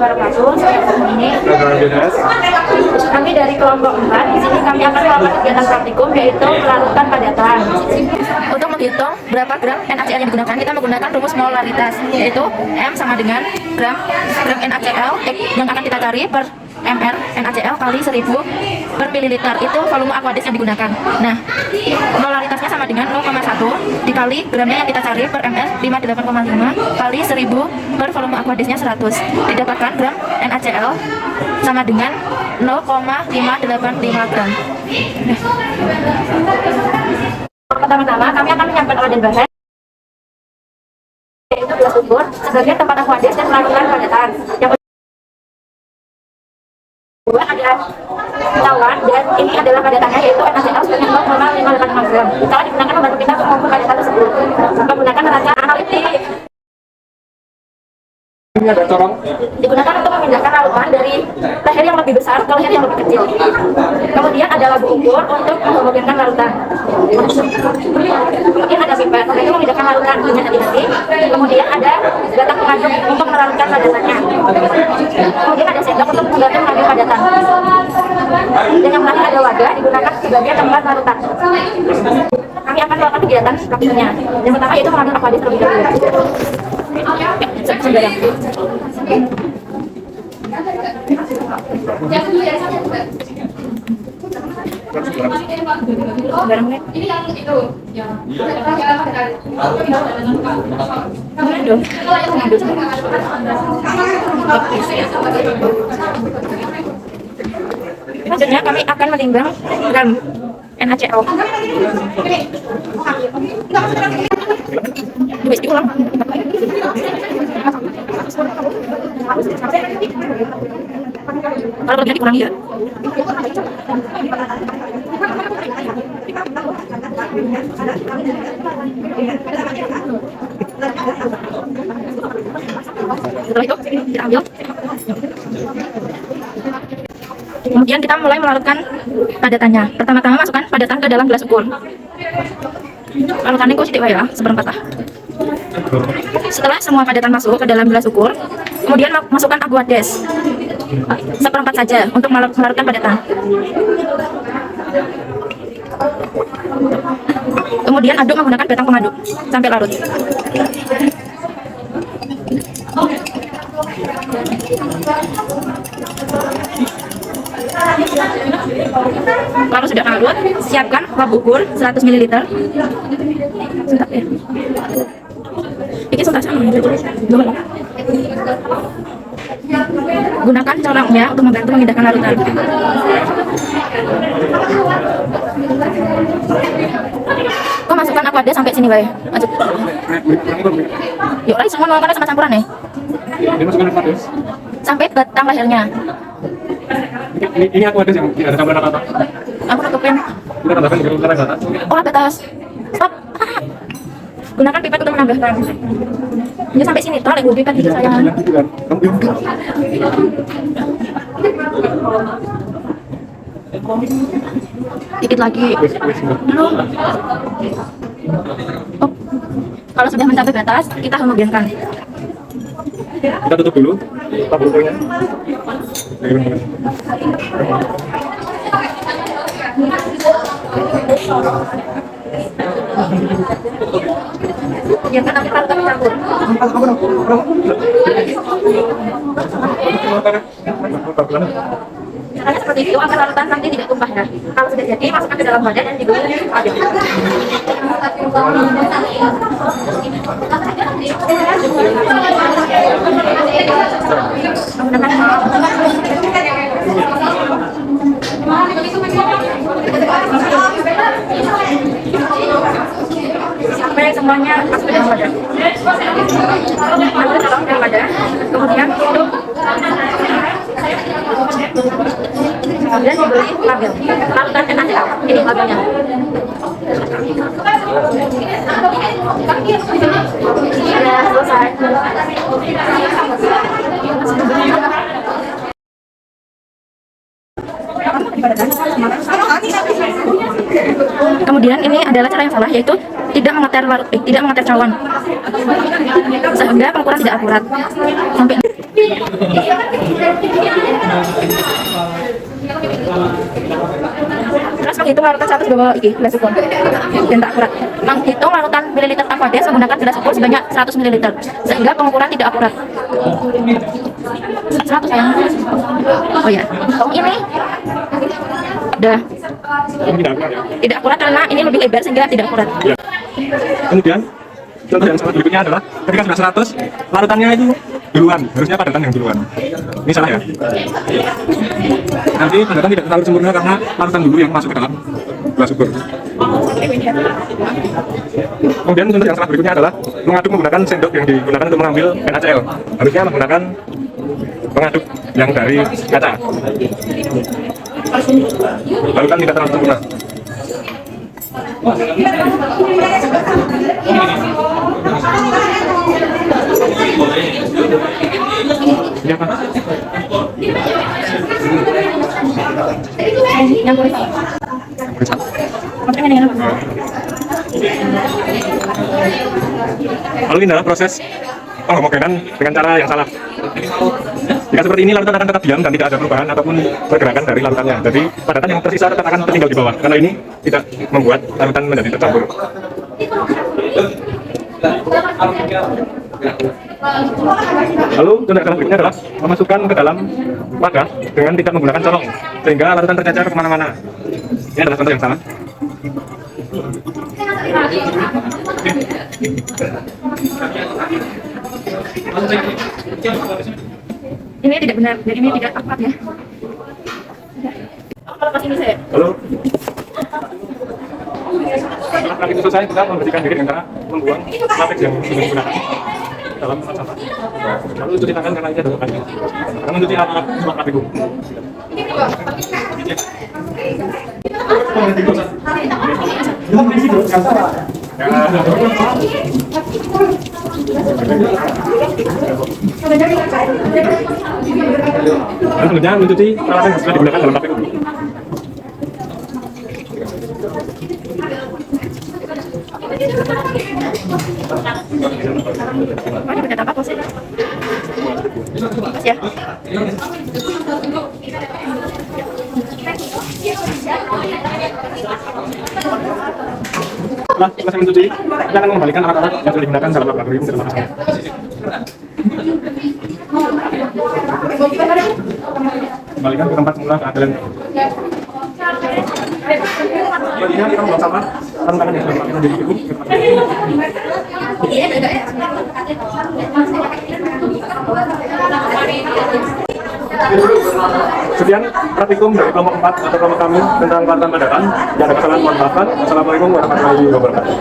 wabarakatuh. Ini kami dari kelompok 4. Di sini kami akan melakukan kegiatan praktikum yaitu melarutkan padatan. Untuk menghitung berapa gram NaCl yang digunakan, kita menggunakan rumus molaritas, yaitu M sama dengan gram NaCl yang akan kita cari per ml NaCl kali 1000 per mililiter. Itu volume aqueous yang digunakan. Nah, molaritasnya sama dengan 0,1 dikali gramnya yang kita cari per ml 58,5 kali 1000 per volume aqueousnya 100. Didapatkan gram NaCl sama dengan 0,585 gram. Pertama-tama kami akan menyiapkan alat dan bahan, yaitu gelas ukur sebagai tempat aqueous dan melarutkan padatan. Yang kedua adalah cawan, dan ini adalah padatannya yaitu NaCl sebanyak 0,585 gram. Cawan digunakan membantu kita untuk mengukur padatan tersebut menggunakan rancang analitik. Ini ada corong. Digunakan untuk memindahkan larutan dari leher yang lebih besar ke leher yang lebih kecil. Kemudian ada labu ukur untuk menghomogenkan larutan. Kemudian ada pipet untuk memindahkan larutan dengan hati-hati. Kemudian ada batang pengaduk untuk melarutkan padatannya. Kemudian ada sendok untuk membantu mengaduk padatan. Dan yang terakhir ada wadah digunakan sebagai tempat larutan. Kami akan melakukan kegiatan praktiknya. Yang pertama yaitu mengaduk aqueous terlebih dahulu. Ini yang itu yang selanjutnya kami akan menimbang gram NaCl. Diulang. Kalau terjadi kurang ya. Setelah itu kita ambil. Kemudian kita mulai melarutkan padatannya. Pertama-tama masukkan padatan ke dalam gelas ukur. Larutannya kok sedikit ya, seperempat lah. Setelah semua padatan masuk ke dalam gelas ukur, kemudian masukkan aqueous seperempat saja untuk melarutkan padatan. Kemudian aduk menggunakan batang pengaduk sampai larut. Kalau sudah larut, siapkan labu ukur 100 ml. Sebentar ya. Ini sudah sama. Gunakan corongnya untuk membantu memindahkan larutan. Kok masukkan aqueous sampai sini, Bay? Masuk. Yuk, semua melakukan sama campuran ya. Ini masukkan aqueous Sampai batang lehernya. Ini aqueous yang ada campuran apa? Aku tutupin. Kita tambahkan di dalam kata. Oh, batas. Stop. Gunakan pipet untuk menambahkan. Ini sampai sini, tarik pipet gitu sayang. Dikit lagi. Belum. Oh. Kalau sudah mencapai batas, kita homogenkan. Kita tutup dulu labu ukurnya. Biarkan nanti larutan campur. Caranya seperti itu agar larutan nanti tidak tumpah ya. Kalau sudah jadi, masukkan ke dalam wadah dan diberi aduk. Sampai semuanya masuk ke dalam wadah. Ambil dalam wadah, kemudian tutup. Kemudian diberi label. Larutan NaCl. Ini labelnya. Sudah selesai. Kemudian ini adalah cara yang salah, yaitu tidak mengeter cawan, sehingga pengukuran tidak akurat. Sampai Terus menghitung larutan 100 bawa iki gelas ukur dan tak akurat. Menghitung larutan mililiter Aquades menggunakan gelas ukur sebanyak 100 ml sehingga pengukuran tidak akurat. 100 sayang. Oh ya, ini udah tidak akurat karena ini lebih lebar sehingga tidak akurat. Ya. Kemudian contoh yang sama berikutnya adalah ketika sudah 100 larutannya itu duluan, harusnya padatan yang duluan. Ini salah ya. Nanti padatan tidak terlalu sempurna karena larutan dulu yang masuk ke dalam gelas ukur. Kemudian contoh yang salah berikutnya adalah mengaduk menggunakan sendok yang digunakan untuk mengambil NaCl. Harusnya menggunakan pengaduk yang dari kaca. Larutan tidak terlalu sempurna. Ini apa? Yang boleh. Lalu ini adalah proses penghomogenan dengan cara yang salah. Jika seperti ini larutan akan tetap diam dan tidak ada perubahan ataupun pergerakan dari larutannya. Jadi padatan yang tersisa tetap akan tertinggal di bawah karena ini tidak membuat larutan menjadi tercampur. Lalu contoh yang berikutnya adalah memasukkan ke dalam wadah dengan tidak menggunakan corong sehingga larutan tercecer kemana-mana. Ini adalah contoh yang salah. Ini tidak benar, jadi ini tidak akurat ya. Kalau pas ini saya. Lalu setelah itu selesai kita membersihkan diri dengan cara membuang latex yang sudah digunakan dalam tempat sampah. Lalu cuci tangan karena ini adalah tadi. Karena mencuci alat semak apiku. Dan selanjutnya mencuci peralatan yang sudah digunakan dalam apiku. Mana beda apa posnya? Pas ya. Setelah selesai mencuci, kita akan mengembalikan alat-alat yang sudah digunakan dalam laboratorium ke dalam asal. Kembalikan ke tempat semula keadilan. Selanjutnya kita membuang sampah sarung tangan yang sudah dipakai menjadi cukup. Sekian praktikum dari kelompok 4 atau kelompok kami tentang keluarga padatan. Jika ada kesalahan mohon maaf. Wassalamualaikum warahmatullahi wabarakatuh.